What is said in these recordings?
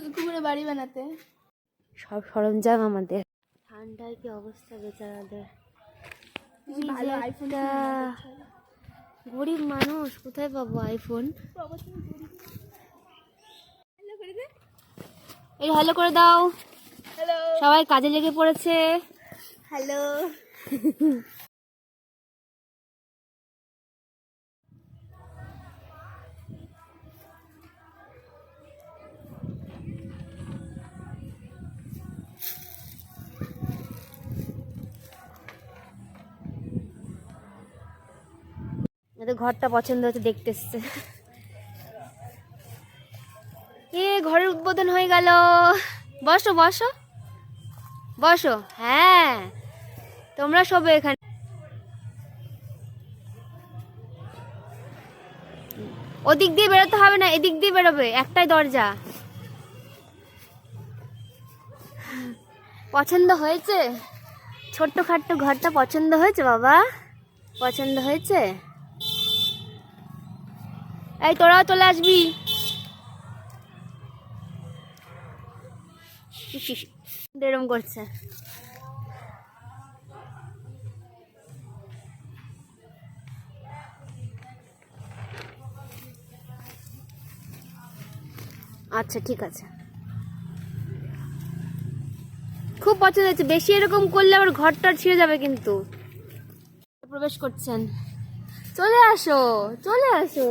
কুকুরে বাড়ি বানাতে সব সরঞ্জাম আমাদের। ঠান্ডায় কি অবস্থা বেচারাদের। গরিব মানুষ, কোথায় পাবো আইফোন? এই ভালো করে দাও। হ্যালো সবাই কাজে লেগে পড়েছে। হ্যালো। এদের ঘরটা পছন্দ হচ্ছে, দেখতে এসছে। এ ঘরের উদ্বোধন হয়ে গেল। বসো বসো বসো। হ্যাঁ, তোমরা সবে এখানে। ওদিক দিয়ে বেরোতে হবে না, এদিক দিয়ে বেরোবে, একটাই দরজা। পছন্দ হয়েছে? ছোট্ট খাট্ট ঘরটা পছন্দ হয়েছে বাবা? পছন্দ হয়েছে? এই তোরাও চলে আসবি। এরম করছে। আচ্ছা ঠিক আছে, খুব পছন্দ হয়েছে। বেশি এরকম করলে আবার ঘরটা ছিঁড়ে যাবে কিন্তু। প্রবেশ করছেন, চলে আসো চলে আসো।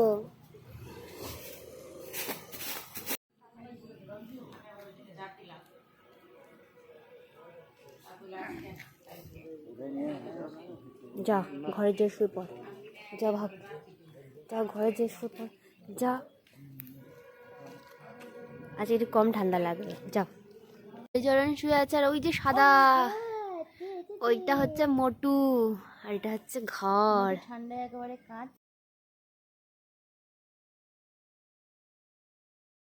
যা ঘরে যে শুয়ে পড়, যা ভাব, যা ঘরে যে শুয়ে পড়, যা। আজ একটু কম ঠান্ডা লাগবে, যা। জরন শুয়ে আছে, আর ওই যে সাদা ওইটা হচ্ছে মোটু, আর এটা হচ্ছে ঘর। ঠান্ডায় একেবারে কাঁচ।